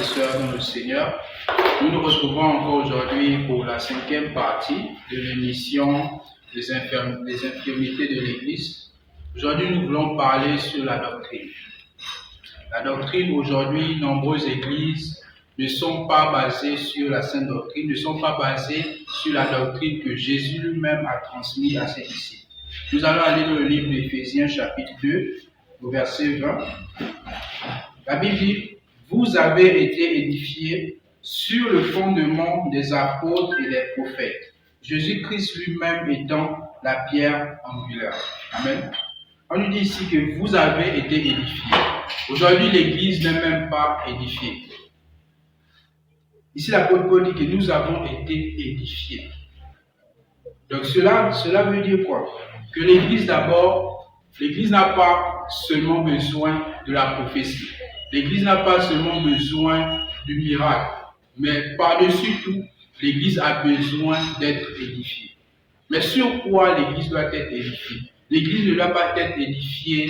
sœurs dans le Seigneur. Nous nous retrouvons encore aujourd'hui pour la 5e partie de l'émission des infirmités de l'Église. Aujourd'hui, nous voulons parler sur la doctrine. La doctrine, aujourd'hui, nombreuses églises ne sont pas basées sur la sainte doctrine, ne sont pas basées sur la doctrine que Jésus lui-même a transmise à ses disciples. Nous allons aller dans le livre d'Éphésiens chapitre 2, au verset 20. La Bible dit « Vous avez été édifiés sur le fondement des apôtres et des prophètes, Jésus-Christ lui-même étant la pierre angulaire. » Amen. On nous dit ici que vous avez été édifiés. Aujourd'hui, l'Église n'est même pas édifiée. Ici, l'apôtre Paul dit que nous avons été édifiés. Donc cela veut dire quoi? Que l'Église d'abord, l'Église n'a pas seulement besoin de la prophétie. L'Église n'a pas seulement besoin du miracle. Mais par-dessus tout, l'Église a besoin d'être édifiée. Mais sur quoi l'Église doit être édifiée? L'Église ne doit pas être édifiée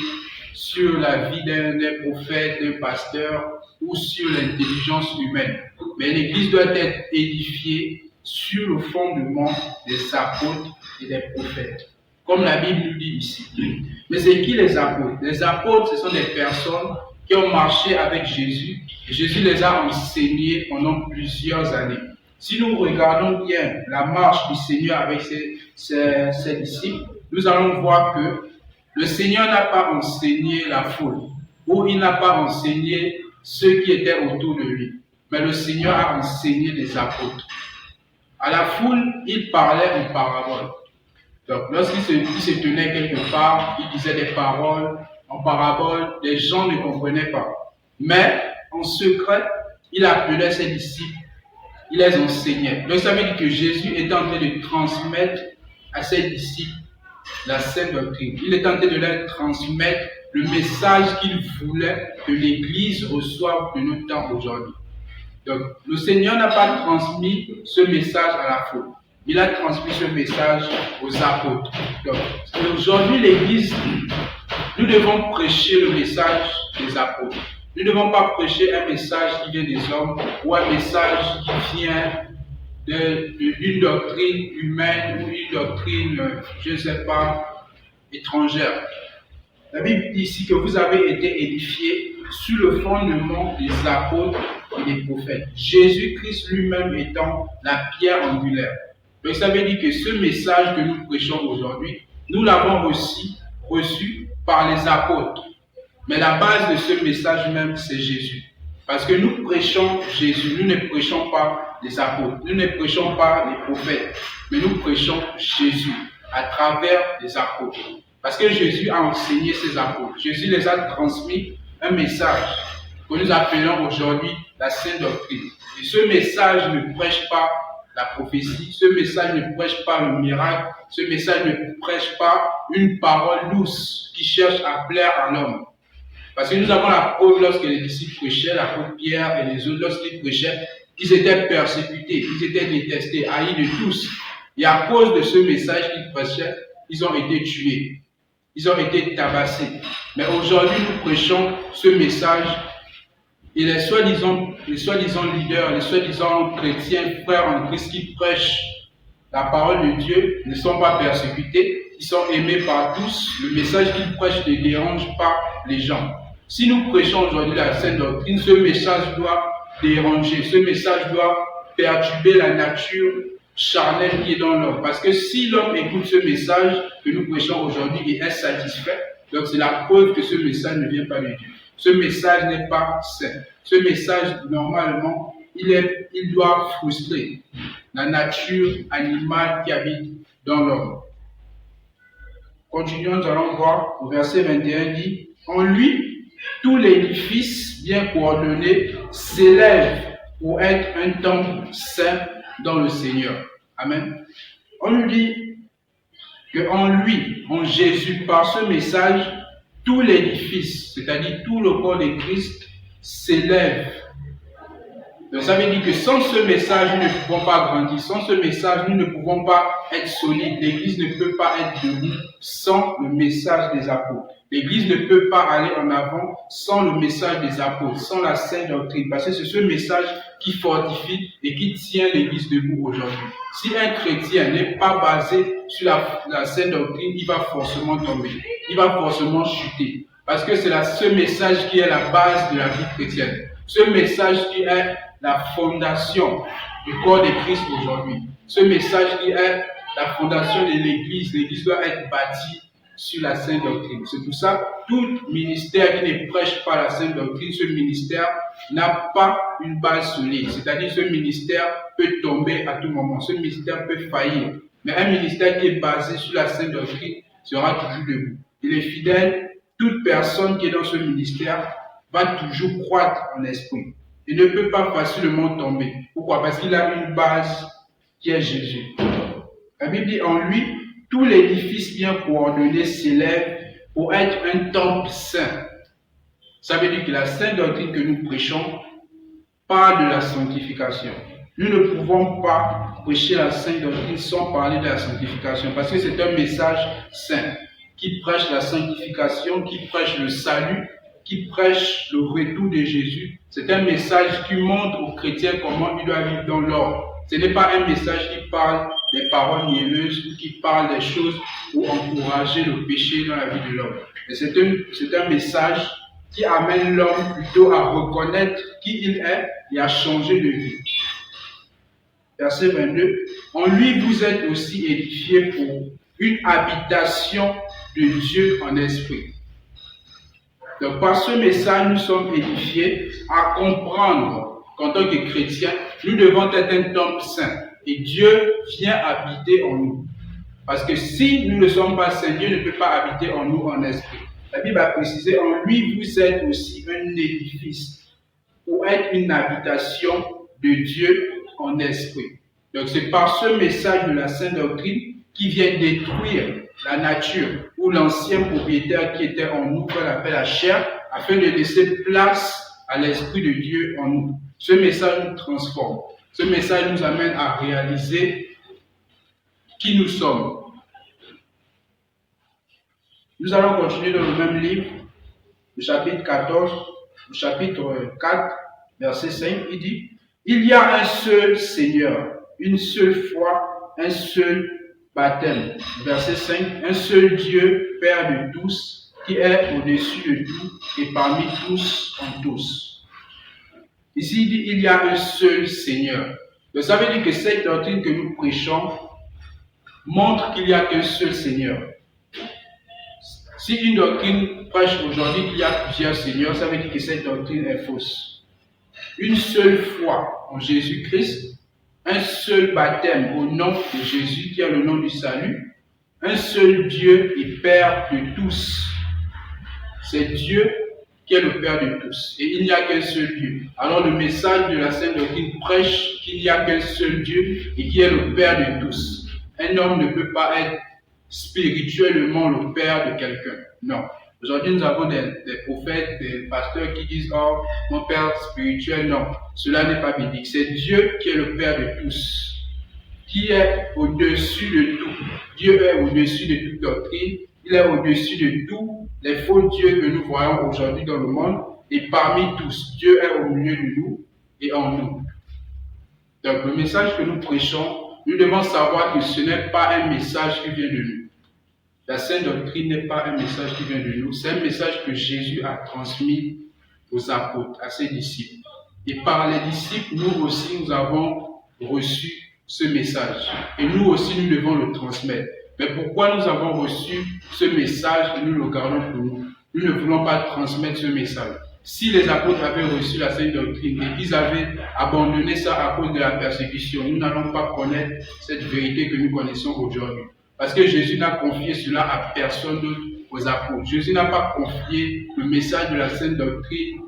sur la vie d'un prophète, d'un pasteur ou sur l'intelligence humaine. Mais l'Église doit être édifiée sur le fondement des apôtres et des prophètes. Comme la Bible nous dit ici. Mais c'est qui les apôtres? Les apôtres, ce sont des personnes qui ont marché avec Jésus. Et Jésus les a enseignés pendant plusieurs années. Si nous regardons bien la marche du Seigneur avec ses disciples, nous allons voir que le Seigneur n'a pas enseigné la foule, ou il n'a pas enseigné ceux qui étaient autour de lui, mais le Seigneur a enseigné les apôtres. À la foule, il parlait en parabole. Donc, lorsqu'il se tenait quelque part, il disait des paroles en parabole, les gens ne comprenaient pas. Mais, en secret, il appelait ses disciples, il les enseignait. Donc, ça veut dire que Jésus était en train de transmettre à ses disciples la sainte doctrine. Il est en train de leur transmettre le message qu'il voulait que l'Église reçoive de notre temps aujourd'hui. Donc, le Seigneur n'a pas transmis ce message à la foule. Il a transmis ce message aux apôtres. Donc, aujourd'hui, l'Église, nous devons prêcher le message des apôtres. Nous ne devons pas prêcher un message qui vient des hommes ou un message qui vient d'une doctrine humaine ou une doctrine, je ne sais pas, étrangère. La Bible dit ici que vous avez été édifiés sur le fondement des apôtres et des prophètes. Jésus-Christ lui-même étant la pierre angulaire. Donc ça veut dire que ce message que nous prêchons aujourd'hui, nous l'avons aussi reçu par les apôtres. Mais la base de ce message même, c'est Jésus. Parce que nous prêchons Jésus, nous ne prêchons pas les apôtres, nous ne prêchons pas les prophètes, mais nous prêchons Jésus à travers les apôtres. Parce que Jésus a enseigné ses apôtres. Jésus les a transmis un message que nous appelons aujourd'hui la sainte doctrine. Et ce message ne prêche pas la prophétie, ce message ne prêche pas le miracle, ce message ne prêche pas une parole douce qui cherche à plaire à l'homme. Parce que nous avons la preuve lorsque les disciples prêchaient, l'apôtre Pierre et les autres, lorsqu'ils prêchaient, ils étaient persécutés, ils étaient détestés, haïs de tous. Et à cause de ce message qu'ils prêchaient, ils ont été tués, ils ont été tabassés. Mais aujourd'hui, nous prêchons ce message et les soi-disant leaders, les soi-disant chrétiens, frères en Christ qui prêchent la parole de Dieu ne sont pas persécutés, ils sont aimés par tous. Le message qu'ils prêchent ne dérange pas les gens. Si nous prêchons aujourd'hui la sainte doctrine, ce message doit déranger, ce message doit perturber la nature charnelle qui est dans l'homme. Parce que si l'homme écoute ce message que nous prêchons aujourd'hui et est satisfait, donc c'est la preuve que ce message ne vient pas de Dieu. Ce message n'est pas saint. Ce message, normalement, il doit frustrer la nature animale qui habite dans l'homme. Continuons, nous allons voir, au verset 21 dit, « En lui, tout l'édifice bien coordonné s'élève pour être un temple saint dans le Seigneur. » Amen. On nous dit qu'en lui, en Jésus, par ce message, tout l'édifice, c'est-à-dire tout le corps de Christ, s'élève Donc ça veut dire que sans ce message, nous ne pouvons pas grandir. Sans ce message, nous ne pouvons pas être solides. L'Église ne peut pas être debout sans le message des apôtres. L'Église ne peut pas aller en avant sans le message des apôtres, sans la sainte doctrine. Parce que c'est ce message qui fortifie et qui tient l'Église debout aujourd'hui. Si un chrétien n'est pas basé sur la sainte doctrine, il va forcément tomber. Il va forcément chuter. Parce que c'est ce message qui est la base de la vie chrétienne. Ce message qui est la fondation du corps de Christ aujourd'hui. Ce message qui est la fondation de l'Église. L'Église doit être bâtie sur la sainte doctrine. C'est pour ça que tout ministère qui ne prêche pas la sainte doctrine, ce ministère n'a pas une base solide. C'est-à-dire ce ministère peut tomber à tout moment. Ce ministère peut faillir. Mais un ministère qui est basé sur la sainte doctrine sera toujours debout. Il est fidèle. Toute personne qui est dans ce ministère va toujours croître en esprit. Il ne peut pas facilement tomber. Pourquoi? Parce qu'il a une base qui est Jésus. La Bible dit en lui, tout l'édifice bien coordonné s'élève pour être un temple saint. Ça veut dire que la sainte doctrine que nous prêchons parle de la sanctification. Nous ne pouvons pas prêcher la sainte doctrine sans parler de la sanctification parce que c'est un message saint qui prêche la sanctification, qui prêche le salut, qui prêche le retour de Jésus. C'est un message qui montre aux chrétiens comment ils doivent vivre dans l'ordre. Ce n'est pas un message qui parle des paroles niaiseuses ou qui parle des choses pour encourager le péché dans la vie de l'homme. C'est un message qui amène l'homme plutôt à reconnaître qui il est et à changer de vie. Verset 22. En lui, vous êtes aussi édifiés pour une habitation de Dieu en esprit. Donc, par ce message, nous sommes édifiés à comprendre qu'en tant que chrétiens, nous devons être un temple saint. Et Dieu vient habiter en nous. Parce que si nous ne sommes pas saints, Dieu ne peut pas habiter en nous en esprit. La Bible a précisé, en lui, vous êtes aussi un édifice pour être une habitation de Dieu en esprit. Donc, c'est par ce message de la sainte doctrine qui vient détruire la nature ou l'ancien propriétaire qui était en nous, qu'on appelle la chair, afin de laisser place à l'Esprit de Dieu en nous. Ce message nous transforme. Ce message nous amène à réaliser qui nous sommes. Nous allons continuer dans le même livre, le chapitre 14, le chapitre 4, verset 5, il dit « Il y a un seul Seigneur, une seule foi, un seul baptême. » Verset 5, « Un seul Dieu, Père de tous, qui est au-dessus de tout et parmi tous en tous. » Ici, il dit « Il y a un seul Seigneur. » Donc ça veut dire que cette doctrine que nous prêchons montre qu'il n'y a qu'un seul Seigneur. Si une doctrine prêche aujourd'hui qu'il y a plusieurs seigneurs, ça veut dire que cette doctrine est fausse. Une seule foi en Jésus-Christ, un seul baptême au nom de Jésus qui est le nom du salut, un seul Dieu et Père de tous. C'est Dieu qui est le Père de tous. Et il n'y a qu'un seul Dieu. Alors le message de la Sainte Doctrine prêche qu'il n'y a qu'un seul Dieu et qui est le Père de tous. Un homme ne peut pas être spirituellement le père de quelqu'un. Non. Aujourd'hui, nous avons des prophètes, des pasteurs qui disent « Oh, mon père spirituel ». Non, cela n'est pas biblique. C'est Dieu qui est le Père de tous, qui est au-dessus de tout. Dieu est au-dessus de toute doctrine. Il est au-dessus de tous les faux dieux que nous voyons aujourd'hui dans le monde. Et parmi tous, Dieu est au milieu de nous et en nous. Donc, le message que nous prêchons, nous devons savoir que ce n'est pas un message qui vient de nous. La Sainte Doctrine n'est pas un message qui vient de nous, c'est un message que Jésus a transmis aux apôtres, à ses disciples. Et par les disciples, nous aussi, nous avons reçu ce message. Et nous aussi, nous devons le transmettre. Mais pourquoi nous avons reçu ce message et nous le gardons pour nous? Nous ne voulons pas transmettre ce message. Si les apôtres avaient reçu la Sainte Doctrine et qu'ils avaient abandonné ça à cause de la persécution, nous n'allons pas connaître cette vérité que nous connaissons aujourd'hui. Parce que Jésus n'a confié cela à personne d'autre aux apôtres. Jésus n'a pas confié le message de la Sainte Doctrine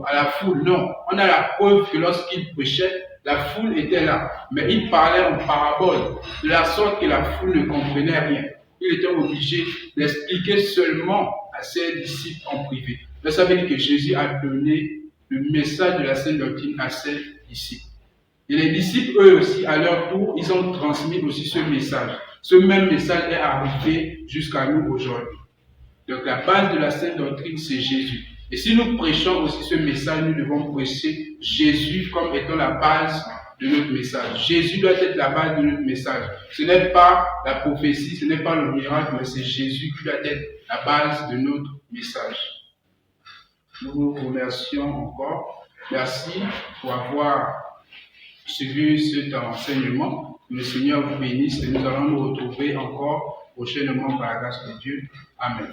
à la foule. Non, on a la preuve que lorsqu'il prêchait, la foule était là. Mais il parlait en parabole, de la sorte que la foule ne comprenait rien. Il était obligé d'expliquer seulement à ses disciples en privé. Mais ça veut dire que Jésus a donné le message de la Sainte Doctrine à ses disciples. Et les disciples, eux aussi, à leur tour, ils ont transmis aussi ce message. Ce même message est arrivé jusqu'à nous aujourd'hui. Donc la base de la sainte doctrine, c'est Jésus. Et si nous prêchons aussi ce message, nous devons prêcher Jésus comme étant la base de notre message. Jésus doit être la base de notre message. Ce n'est pas la prophétie, ce n'est pas le miracle, mais c'est Jésus qui doit être la base de notre message. Nous vous remercions encore. Merci pour avoir suivi cet enseignement. Que le Seigneur vous bénisse et nous allons nous retrouver encore prochainement par la grâce de Dieu. Amen.